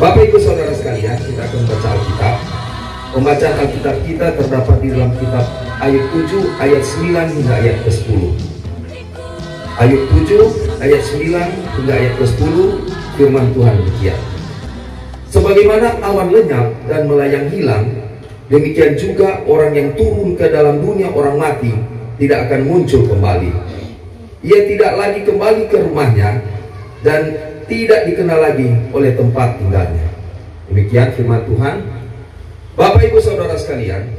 Bapak Ibu Saudara sekalian, kita akan baca Alkitab. Pembacaan Alkitab kita terdapat di dalam kitab ayat 7, ayat 9 hingga ayat ke-10. Ayat 7, ayat 9 hingga ayat ke-10, firman Tuhan demikian. Sebagaimana awan lenyap dan melayang hilang, demikian juga orang yang turun ke dalam dunia orang mati tidak akan muncul kembali. Ia tidak lagi kembali ke rumahnya dan tidak dikenal lagi oleh tempat tinggalnya. Demikian firman Tuhan. Bapak Ibu Saudara sekalian,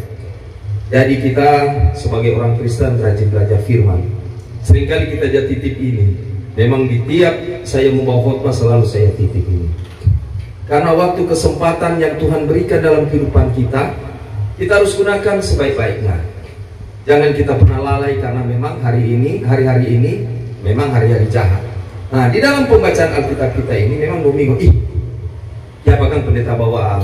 jadi kita sebagai orang Kristen rajin belajar firman. Seringkali kita jadi titip ini. Memang di tiap saya membawa khotbah selalu saya titip ini. Karena waktu kesempatan yang Tuhan berikan dalam kehidupan kita harus gunakan sebaik-baiknya. Jangan kita pernah lalai karena memang hari-hari ini memang hari-hari jahat. Nah, di dalam pembacaan Alkitab kita ini memang domingo siapa kan pendeta bawa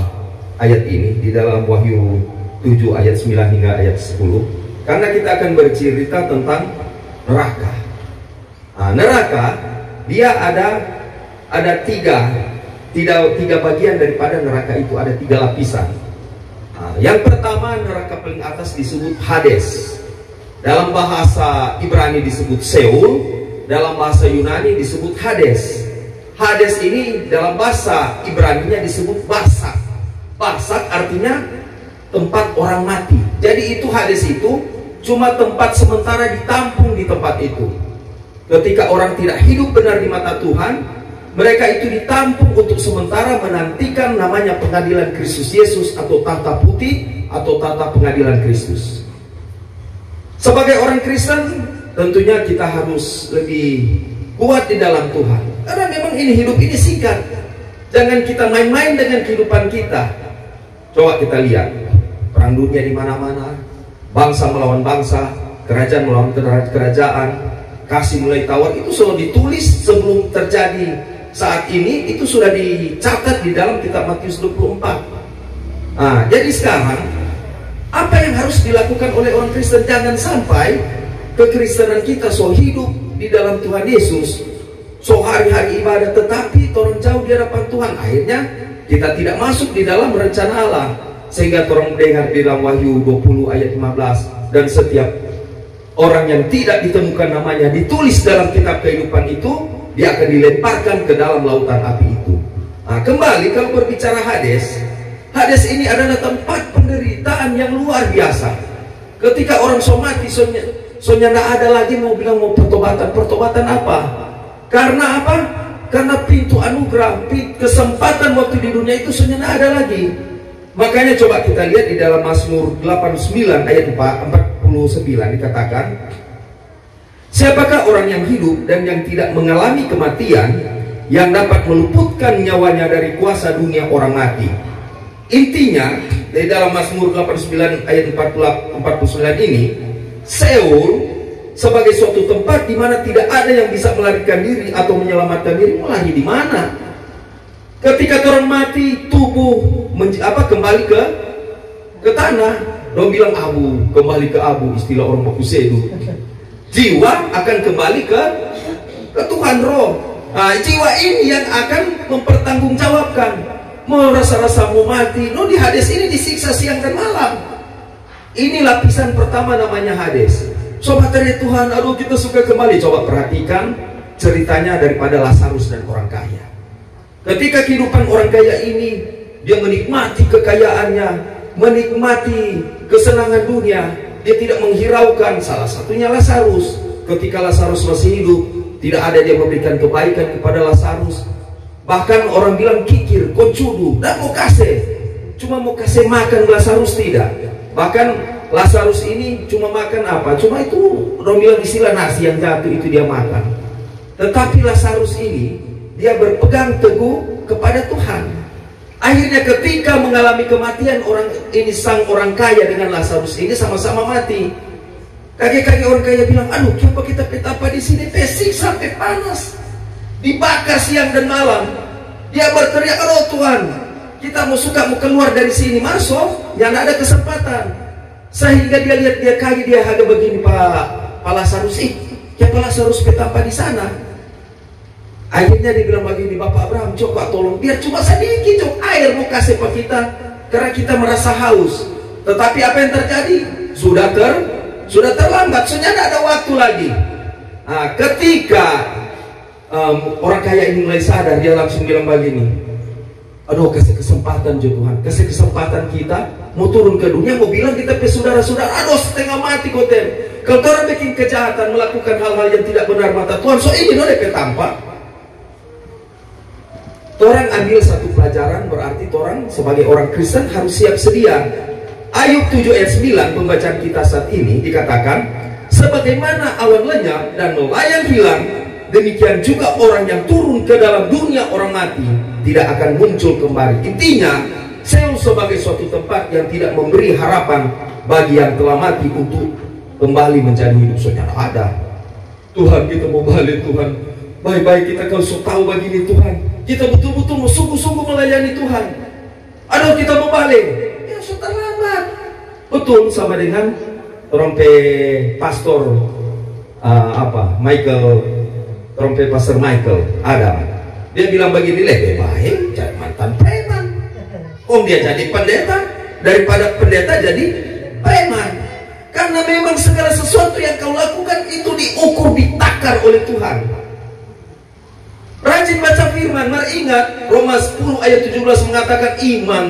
ayat ini di dalam Wahyu 7 ayat 9 hingga ayat 10. Karena kita akan bercerita tentang neraka. Nah, neraka dia ada tiga bagian daripada neraka itu, ada 3 lapisan. Nah, yang pertama, neraka paling atas disebut Hades. Dalam bahasa Ibrani disebut Seul, dalam bahasa Yunani disebut Hades. Hades ini dalam bahasa Ibraninya disebut Barsak. Barsak artinya tempat orang mati. Jadi itu Hades itu cuma tempat sementara ditampung di tempat itu. Ketika orang tidak hidup benar di mata Tuhan, mereka itu ditampung untuk sementara menantikan namanya pengadilan Kristus Yesus atau tahta putih atau tahta pengadilan Kristus. Sebagai orang Kristen tentunya kita harus lebih kuat di dalam Tuhan. Karena memang hidup ini singkat. Jangan kita main-main dengan kehidupan kita. Coba kita lihat perang dunia di mana-mana, bangsa melawan bangsa, kerajaan melawan kerajaan, kasih mulai tawar, itu selalu ditulis sebelum terjadi saat ini, itu sudah dicatat di dalam kitab Matius 24. Nah, jadi sekarang apa yang harus dilakukan oleh orang Kristen? Jangan sampai kekristenan kita so hidup di dalam Tuhan Yesus, so hari-hari ibadah, tetapi orang jauh di hadapan Tuhan. Akhirnya kita tidak masuk di dalam rencana Allah. Sehingga orang mendengar di dalam Wahyu 20 ayat 15, dan setiap orang yang tidak ditemukan namanya ditulis dalam kitab kehidupan itu, dia akan dilemparkan ke dalam lautan api itu. Nah, kembali kalau berbicara Hades, Hades ini adalah tempat penderitaan yang luar biasa. Ketika orang mati, soalnya tidak ada lagi mau bilang mau pertobatan apa? Karena apa? Karena pintu anugerah, kesempatan waktu di dunia itu sudah tidak ada lagi. Makanya coba kita lihat di dalam Mazmur 89 ayat 49 dikatakan, siapakah orang yang hidup dan yang tidak mengalami kematian, yang dapat meluputkan nyawanya dari kuasa dunia orang mati. Intinya di dalam Mazmur 89 ayat 49 ini, Seul sebagai suatu tempat di mana tidak ada yang bisa melarikan diri atau menyelamatkan diri. Mulai di mana? Ketika orang mati, tubuh kembali ke tanah. Orang bilang abu, kembali ke abu, istilah orang Makusedu. Jiwa akan kembali ke Tuhan roh. Nah, jiwa ini yang akan mempertanggungjawabkan. Mau rasa-rasa mau mati, di Hades ini disiksa siang dan malam. Ini lapisan pertama namanya Hades. Sobat dari Tuhan, aduh kita suka kembali. Coba perhatikan ceritanya daripada Lazarus dan orang kaya. Ketika kehidupan orang kaya ini, dia menikmati kekayaannya, menikmati kesenangan dunia, dia tidak menghiraukan. Salah satunya Lazarus. Ketika Lazarus masih hidup, tidak ada dia memberikan kebaikan kepada Lazarus. Bahkan orang bilang kikir, kocudu, dan mau kasih. Cuma mau kasih makan Lazarus tidak. Bahkan Lazarus ini cuma makan apa? Cuma itu orang bilang istilah nasi yang jatuh itu dia makan. Tetapi Lazarus ini dia berpegang teguh kepada Tuhan. Akhirnya ketika mengalami kematian, orang ini sang orang kaya dengan Lazarus ini sama-sama mati. Kakek-kakek orang kaya bilang, aduh kenapa kita petapa di sini? Pesik sampai panas, dibakar siang dan malam. Dia berteriak, aduh Tuhan, kita mau keluar dari sini, masuk, yang ada kesempatan. Sehingga dia lihat dia kaya, dia ada begini Pak Lazarus, Pak Lazarus petapa di sana. Akhirnya dia bilang begini, Bapak Abraham, coba tolong, biar cuma sedikit air mau kasih pak kita, karena kita merasa haus. Tetapi apa yang terjadi? Sudah terlambat, sudah tidak ada waktu lagi. Nah, ketika orang kaya ini mulai sadar, dia langsung bilang begini, aduh, kasih kesempatan Tuhan, kasih kesempatan kita mau turun ke dunia, mau bilang kita ke saudara-saudara, aduh setengah mati kotem. Kalau orang bikin kejahatan, melakukan hal-hal yang tidak benar mata Tuhan, so ini udah ketampak. Orang ambil satu pelajaran, berarti orang sebagai orang Kristen harus siap sedia. Ayub 7 ayat 9 pembacaan kita saat ini dikatakan, sebagaimana awan lenyap dan melayang hilang, demikian juga orang yang turun ke dalam dunia orang mati tidak akan muncul kembali. Intinya, Seol sebagai suatu tempat yang tidak memberi harapan bagi yang telah mati untuk kembali menjadi hidup. Saudara, ada Tuhan, kita mau balik Tuhan, baik-baik kita kalau tahu begini Tuhan, kita betul-betul mau sungguh-sungguh melayani Tuhan. Aduh, kita mau balik, ya sudah terlambat. Betul, sama dengan pastor Pastor Michael Adam. Dia bilang begini, lebih baik jadi mantan preman. Dia jadi pendeta daripada pendeta jadi preman. Karena memang segala sesuatu yang kau lakukan itu diukur, ditakar oleh Tuhan. Rajin baca firman, ingat Roma 10 ayat 17 mengatakan iman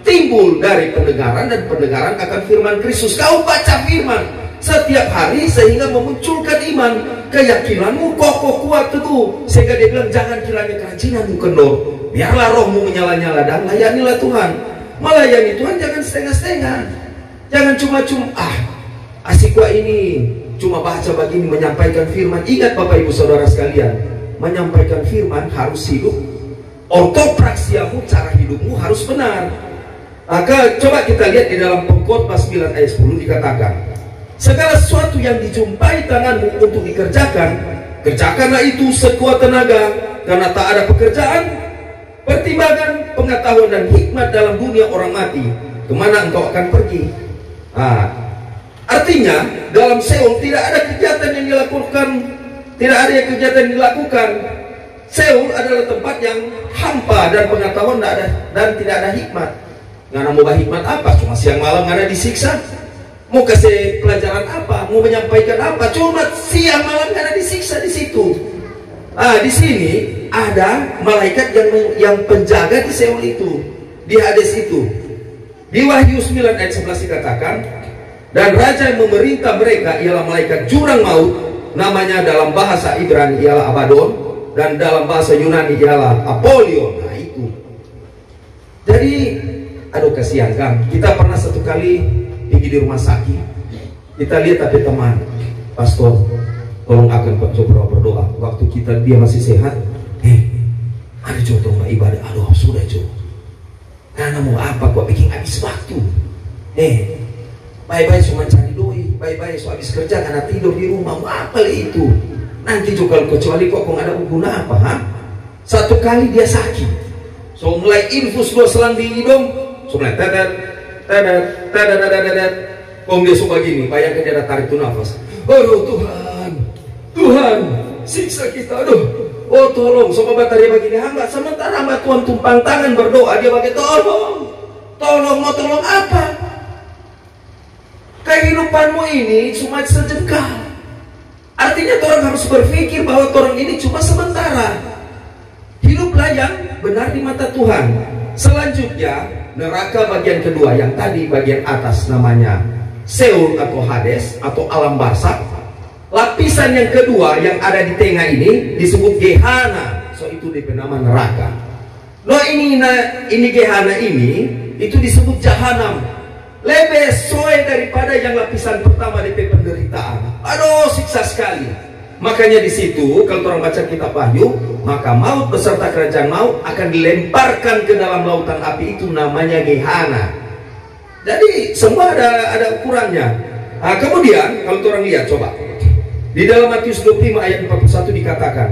timbul dari pendengaran dan pendengaran akan firman Kristus. Kau baca firman setiap hari sehingga memunculkan iman, keyakinanmu kokoh, kuat, teguh, sehingga dia bilang jangan kiranya kerajinanmu kendor, biarlah rohmu menyala-nyala dan layanilah Tuhan. Melayani Tuhan jangan setengah-setengah, jangan cuma-cuma asik gua ini cuma baca begini, menyampaikan firman. Ingat Bapak Ibu Saudara sekalian, menyampaikan firman harus hidup, ortopraksiamu, cara hidupmu harus benar. Maka coba kita lihat di dalam Pengkhotbah 9 ayat 10 dikatakan, segala sesuatu yang dijumpai tanganmu untuk dikerjakan, kerjakanlah itu sekuat tenaga, karena tak ada pekerjaan, pertimbangan, pengetahuan dan hikmat dalam dunia orang mati. Kemana engkau akan pergi? Artinya dalam Seol tidak ada kegiatan yang dilakukan, tidak ada kegiatan yang dilakukan. Seol adalah tempat yang hampa dan pengetahuan tidak ada, dan tidak ada hikmat. Nggak mau hikmat apa? Cuma siang malam ada disiksa. Mau kasih pelajaran apa? Mau menyampaikan apa? Cuma siang malam ada disiksa di situ. Di sini ada malaikat yang penjaga di Seol itu, di Hades itu. Di Wahyu 9 ayat 11 dikatakan, dan raja yang memerintah mereka ialah malaikat jurang maut, namanya dalam bahasa Ibrani ialah Abaddon, dan dalam bahasa Yunani ialah Apollyon. Nah itu. Jadi, aduh kasihan kan, kita pernah satu kali pergi di rumah sakit, kita lihat ada teman pastor, tolong akan Pak coba berdoa. Waktu dia masih sehat, ada contoh nggak ibadah, aduh sudah coba. Karena mau apa kok bikin habis waktu? Baik-baik cuma cari doi, baik-baik so habis kerja karena tidur di rumah, mau apa itu? Nanti juga kecuali kok nggak ada guna apa? Satu kali dia sakit, so mulai infus 2 selang di hidung, so mulai tedet, dia suka gini, bayangkan dia ada tarik tuh nafas. Aduh Tuhan, siksa kita, aduh. Oh tolong, sama dia begini hamba, sementara hamba Tuhan tumpang tangan berdoa, dia pakai tolong, mau tolong apa? Kehidupanmu ini cuma sejengkal. Artinya orang harus berpikir bahwa orang ini cuma sementara. Hiduplah yang benar di mata Tuhan. Selanjutnya neraka bagian kedua, yang tadi bagian atas namanya Seol atau Hades atau alam barzakh. Lapisan yang kedua yang ada di tengah ini disebut Gehenna. So itu nama neraka. Ini Gehenna ini itu disebut Jahanam. Lebih soe daripada yang lapisan pertama DP penderitaan. Aduh siksa sekali. Makanya di situ kalau orang baca kitab Wahyu, maka maut beserta kerajaan maut akan dilemparkan ke dalam lautan api, itu namanya Gehenna. Jadi semua ada ukurannya. Kemudian kalau orang lihat coba di dalam Matius 25 ayat 41 dikatakan,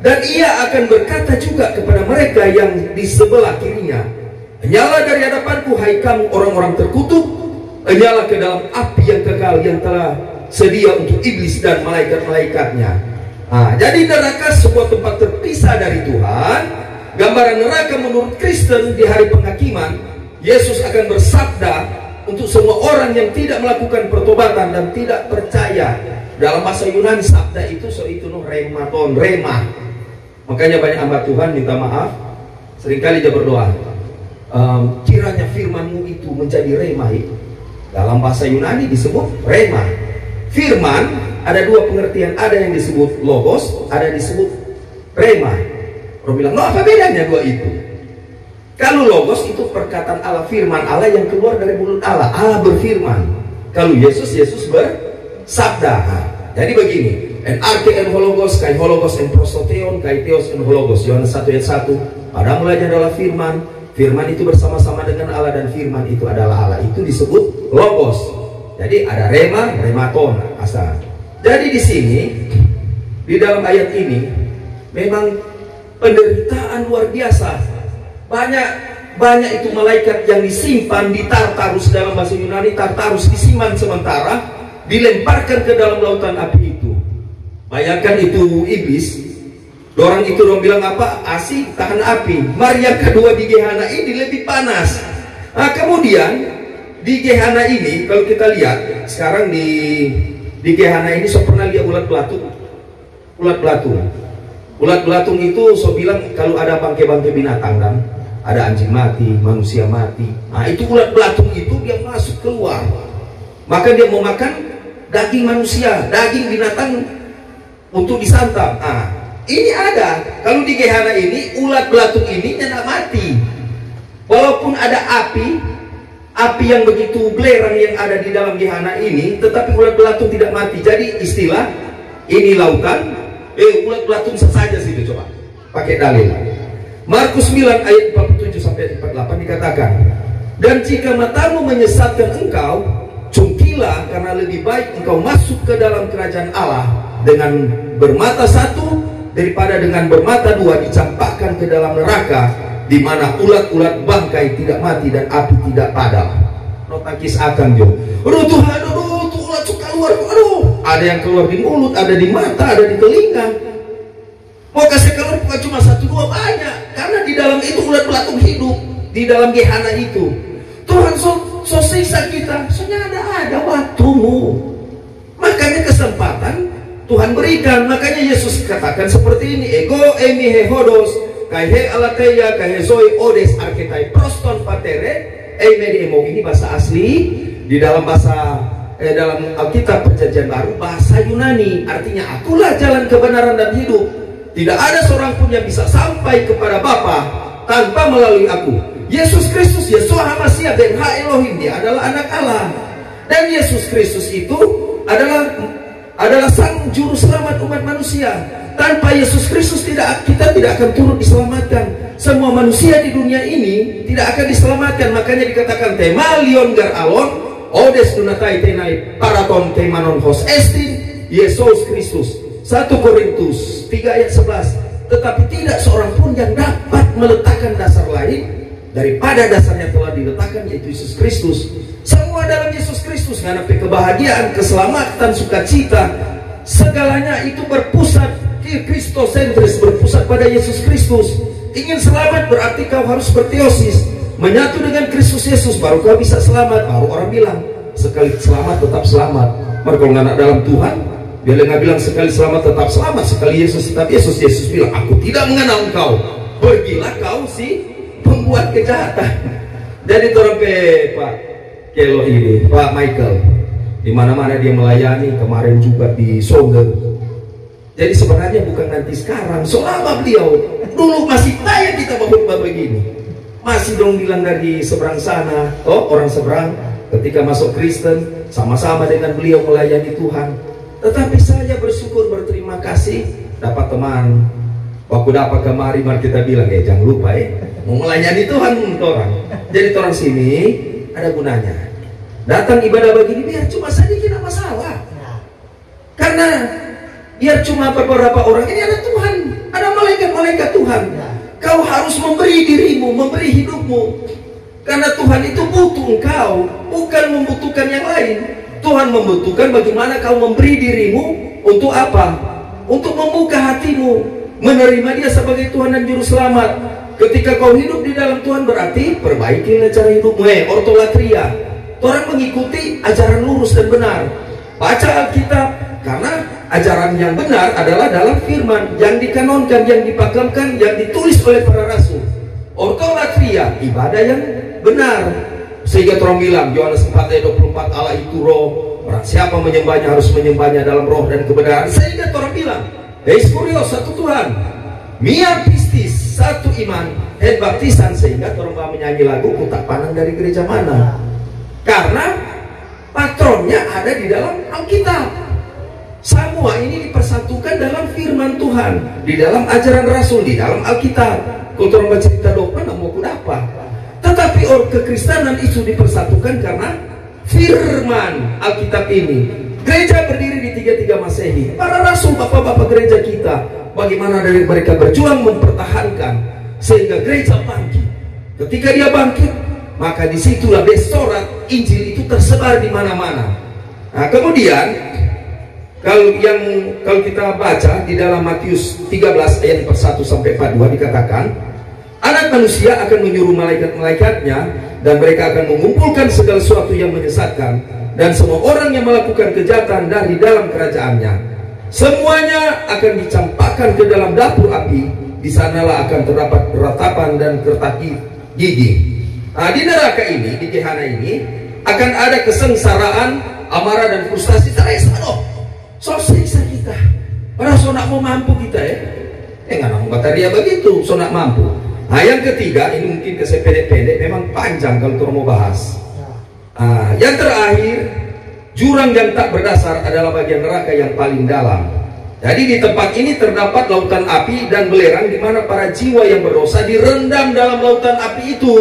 dan ia akan berkata juga kepada mereka yang di sebelah kirinya, nyala dari hadapanku hai kamu orang-orang terkutuk, nyala ke dalam api yang kekal yang telah sedia untuk iblis dan malaikat-malaikatnya. Nah, jadi neraka sebuah tempat terpisah dari Tuhan. Gambaran neraka menurut Kristen di hari penghakiman, Yesus akan bersabda untuk semua orang yang tidak melakukan pertobatan dan tidak percaya. Dalam bahasa Yunani sabda itu rematon, rema. Makanya banyak hamba Tuhan minta maaf, seringkali dia berdoa, kiranya firman-Mu itu menjadi rema. Dalam bahasa Yunani disebut rema. Firman ada dua pengertian, ada yang disebut logos, ada yang disebut rema. Orang bilang, no, apa bedanya dua itu? Kalau logos itu perkataan Allah, firman Allah yang keluar dari mulut Allah. Allah berfirman. Kalau Yesus bersabda. Jadi begini, en arche en hologos, kai hologos en prosoteon, kai theos en hologos. Yohanes 1 ayat 1. Pada mulanya adalah firman. Firman itu bersama-sama dengan Allah dan firman itu adalah Allah. Itu disebut logos. Jadi ada rema, rematon asal. Jadi di sini di dalam ayat ini memang penderitaan luar biasa. Banyak itu malaikat yang disimpan di Tartarus. Dalam bahasa Yunani Tartarus disimpan sementara, dilemparkan ke dalam lautan api itu. Bayangkan itu iblis. Orang itu orang bilang apa? Asik tahan api. Mari yang kedua di Gehenna ini lebih panas. Nah, kemudian di Gehenna ini kalau kita lihat sekarang di Gehenna ini, saya pernah lihat ulat belatung. Ulat belatung itu saya bilang kalau ada bangkai-bangkai binatang dan ada anjing mati, manusia mati. Nah, itu ulat belatung itu dia masuk keluar. Maka dia mau makan daging manusia, daging binatang untuk disantap. Nah, ini ada. Kalau di Gehenna ini ulat belatung ini tidak mati. Walaupun ada api yang begitu belerang yang ada di dalam Gehenna ini, tetapi ulat belatung tidak mati. Jadi istilah ini lautan, ulat belatung saja sih, coba pakai dalil. Markus 9 ayat 47 sampai 48 dikatakan, dan jika matamu menyesatkan engkau, cungkilah, karena lebih baik engkau masuk ke dalam kerajaan Allah dengan bermata satu daripada dengan bermata dua dicampakkan ke dalam neraka, di mana ulat-ulat bangkai tidak mati dan api tidak padam. Notakis akan jo. Aduh Tuhan, aduh tuh ulat suka keluar, aduh. Ada yang keluar di mulut, ada di mata, ada di telinga. Mau kasih keluar bukan cuma satu dua, banyak. Karena di dalam itu ulat belatung hidup di dalam Gehenna itu. Tuhan so siksa kita, soalnya ada waktumu. Makanya kesempatan Tuhan berikan. Makanya Yesus katakan seperti ini, ego emi he hodos kai he alateia kai he zoi odes archetai proston patere emedi emo. Ini bahasa asli di dalam bahasa dalam Alkitab Perjanjian Baru, bahasa Yunani, artinya akulah jalan kebenaran dan hidup. Tidak ada seorang pun yang bisa sampai kepada Bapa tanpa melalui aku. Yesus Kristus, Yeshua HaMashiach ben Ha Elohim, dia adalah anak Allah. Dan Yesus Kristus itu adalah sang juru selamat umat manusia. Tanpa Yesus Kristus kita tidak akan turut diselamatkan. Semua manusia di dunia ini tidak akan diselamatkan. Makanya dikatakan temalion gar alon odes dunatai tenai paraton temanon hos estin Yesus Kristus. 1 Korintus 3 ayat 11. Tetapi tidak seorang pun yang dapat meletakkan dasar lain daripada dasar yang telah diletakkan, yaitu Yesus Kristus. Semua dalam Yesus Kristus, menghadapi kebahagiaan, keselamatan, sukacita, segalanya itu berpusat kristosentris, berpusat pada Yesus Kristus. Ingin selamat berarti kau harus berteosis, menyatu dengan Kristus Yesus, baru kau bisa selamat. Baru orang bilang sekali selamat tetap selamat. Maka kalau anak dalam Tuhan, dia nggak bilang sekali selamat tetap selamat, sekali Yesus tetap Yesus. Yesus bilang, aku tidak mengenal engkau, pergilah kau si pembuat kejahatan. Jadi orang Pak Kelo ini, Pak Michael, di mana-mana dia melayani, kemarin juga di Sogel. Jadi sebenarnya bukan nanti sekarang, selama beliau dulu masih banyak kita khotbah begini, masih dong bilang dari seberang sana, orang seberang, ketika masuk Kristen sama-sama dengan beliau melayani Tuhan. Tetapi saya bersyukur, berterima kasih dapat teman. Waktu dapat kemari, mari kita bilang, jangan lupa mau melayani Tuhan orang. Jadi orang sini ada gunanya. Datang ibadah begini biar cuma sedikit, tidak masalah. Karena biar cuma beberapa orang, ini ada Tuhan, ada malaikat-malaikat Tuhan. Kau harus memberi dirimu, memberi hidupmu. Karena Tuhan itu butuh engkau, bukan membutuhkan yang lain. Tuhan membutuhkan bagaimana kau memberi dirimu untuk apa? untuk membuka hatimu, menerima Dia sebagai Tuhan dan Juru Selamat. Ketika kau hidup di dalam Tuhan, berarti perbaikilah cara hidupmu. Ortolatria, orang mengikuti ajaran lurus dan benar. Baca Alkitab, karena ajaran yang benar adalah dalam firman yang dikanonkan, yang dipakamkan, yang ditulis oleh para rasul. Ortolatria, ibadah yang benar. Sehingga orang bilang, Yohanes 4 ayat 24, Allah itu roh, orang siapa menyembahnya harus menyembahnya dalam roh dan kebenaran. Sehingga orang bilang, Kurios, satu Tuhan, Mia Pistis, satu iman, baptisan. Sehingga orang menyanyi lagu, ku tak pandang dari gereja mana. Karena patronnya ada di dalam Alkitab. Semua ini dipersatukan dalam firman Tuhan, di dalam ajaran Rasul, di dalam Alkitab. Kalau orang baca cerita dokter, mau kudapat. Tetapi kekristenan itu dipersatukan karena firman Alkitab ini. Gereja berdiri di 33 Masehi. Para rasul, bapak-bapak gereja kita, bagaimana dari mereka berjuang mempertahankan sehingga gereja bangkit. Ketika dia bangkit, maka disitulah besorat Injil itu tersebar di mana-mana. Nah, kemudian kalau kita baca di dalam Matius 13 ayat 41 sampai 42 dikatakan, Anak manusia akan menyuruh malaikat-malaikatnya, dan mereka akan mengumpulkan segala sesuatu yang menyesatkan dan semua orang yang melakukan kejahatan dari dalam kerajaannya. Semuanya akan dicampakkan ke dalam dapur api. Di sanalah akan terdapat ratapan dan kertak gigi. Nah, di neraka ini, di Gehenna ini, akan ada kesengsaraan, amarah dan frustasi. So siksa kita. Padahal so nak mau mampu kita ya. Nggak mau kata dia begitu, so nak mampu. Nah, yang ketiga, ini mungkin pendek-pendek, memang panjang kalau kita mau bahas. Yang terakhir, jurang yang tak berdasar adalah bagian neraka yang paling dalam. Jadi di tempat ini terdapat lautan api dan belerang, di mana para jiwa yang berdosa direndam dalam lautan api itu.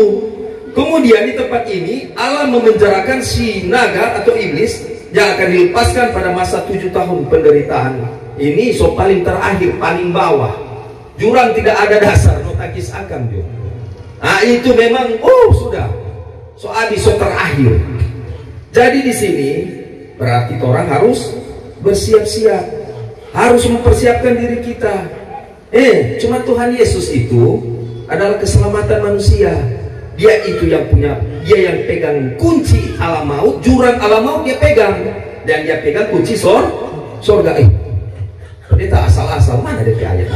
Kemudian di tempat ini Allah memenjarakan si naga atau iblis yang akan dilepaskan pada masa 7 tahun penderitaan. Ini so paling terakhir, paling bawah. Jurang tidak ada dasar, notakis akam juga. Nah, itu memang sudah so habis, so terakhir. Jadi di sini berarti orang harus bersiap-siap, harus mempersiapkan diri kita. Cuma Tuhan Yesus itu adalah keselamatan manusia. Dia itu yang punya, dia yang pegang kunci alam maut, jurang alam maut dia pegang, dan dia pegang kunci surga. Dia tak asal-asal, mana ada ayat?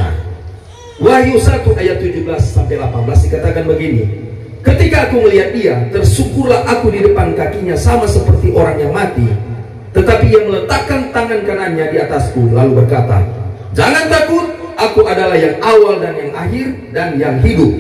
Wahyu 1 ayat 17 sampai 18 dikatakan begini. Ketika aku melihat dia, tersukurlah aku di depan kakinya sama seperti orang yang mati. Tetapi ia meletakkan tangan kanannya di atasku, lalu berkata, jangan takut, aku adalah yang awal dan yang akhir dan yang hidup.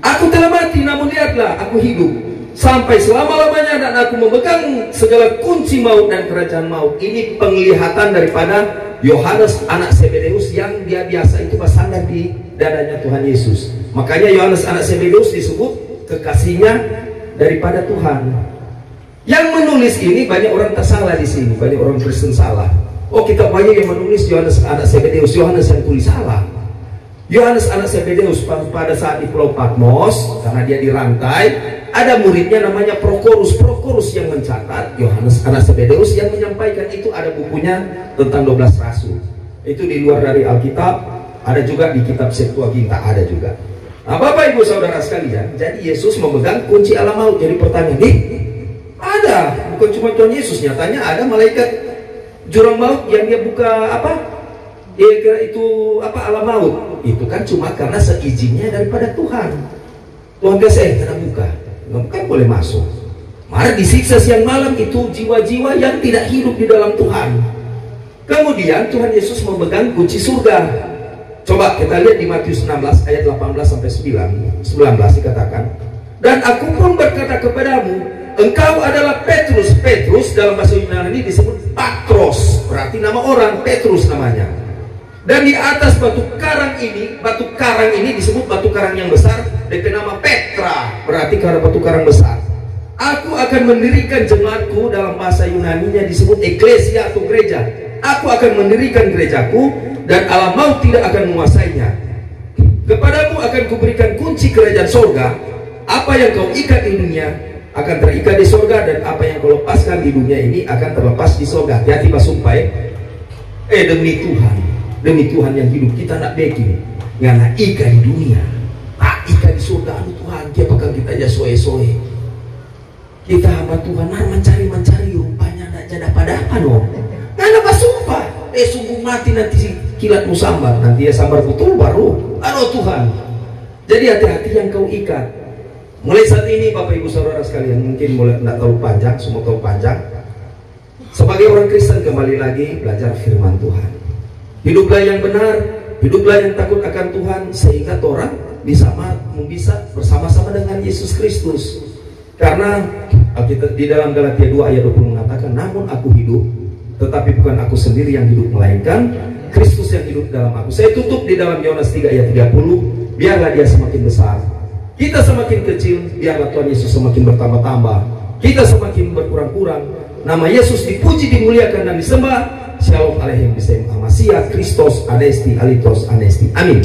Aku telah mati, namun lihatlah, aku hidup sampai selama-lamanya, dan aku memegang segala kunci maut dan kerajaan maut. Ini penglihatan daripada Yohanes anak Zebedeus yang dia biasa itu bersandar di dadanya Tuhan Yesus. Makanya Yohanes anak Zebedeus disebut kekasihnya daripada Tuhan. Yang menulis ini banyak orang tersalah di sini, banyak orang Kristen salah. Kita banyak yang menulis Yohanes anak Zebedeus, Yohanes yang tulis salah. Yohanes anak Zebedeus pada saat di Pulau Patmos, karena dia dirantai, ada muridnya namanya Prokorus. Prokorus yang mencatat, Yohanes anak Zebedeus yang menyampaikan itu, ada bukunya tentang 12 rasul. Itu di luar dari Alkitab, ada juga di kitab Septuaginta, ada juga. Nah, Bapak Ibu Saudara sekalian, jadi Yesus memegang kunci alam maut. Jadi pertanyaan, ada, bukan cuma Tuhan Yesus, nyatanya ada malaikat jurang maut yang dia buka alam maut. Itu kan cuma karena seizinnya daripada Tuhan. Tuhan kasih karena buka, kan boleh masuk. Mari disiksa siang malam itu jiwa-jiwa yang tidak hidup di dalam Tuhan. Kemudian Tuhan Yesus memegang kunci surga. Coba kita lihat di Matius 16 ayat 18 sampai 19 dikatakan, dan aku pun berkata kepadamu, engkau adalah Petrus. Petrus dalam bahasa Yunani disebut Patros, berarti nama orang, Petrus namanya. Dan di atas batu karang ini disebut batu karang yang besar, dengan nama Petra, berarti karena batu karang besar. Aku akan mendirikan jemaatku, dalam bahasa Yunaninya disebut eklesia atau gereja. Aku akan mendirikan gerejaku, dan alam maut tidak akan menguasainya. Kepadamu akan kuberikan kunci kerajaan sorga. Apa yang kau ikat di dunia akan terikat di sorga, dan apa yang kau lepaskan di dunia ini akan terlepas di sorga. Hati-hati basumpai. Demi Tuhan, demi Tuhan yang hidup. Kita nak bikin ngana ika di dunia, ika di surga. Anu Tuhan, dia bakal kita aja soe-soe. Kita hamba Tuhan, mencari rupanya nak jadi apa-apa no. Ngana basumpah, sungguh mati nanti kilat musambar, nanti ya sambar betul baru. Anu Tuhan. Jadi hati-hati yang kau ikat. Mulai saat ini Bapak Ibu Saudara sekalian, mungkin mulai tidak terlalu panjang, semua terlalu panjang. Sebagai orang Kristen kembali lagi belajar firman Tuhan. Hiduplah yang benar, hiduplah yang takut akan Tuhan, sehingga orang bisa bersama-sama dengan Yesus Kristus. Karena di dalam Galatia 2 ayat 20 mengatakan, namun aku hidup, tetapi bukan aku sendiri yang hidup, melainkan Kristus yang hidup dalam aku. Saya tutup di dalam Yohanes 3 ayat 30, biarlah dia semakin besar, kita semakin kecil, biarlah Tuhan Yesus semakin bertambah-tambah, kita semakin berkurang-kurang. Nama Yesus dipuji, dimuliakan, dan disembah. Shalom Aleichem Bisem Amasia Kristos Anesti Alitos Anesti. Amin.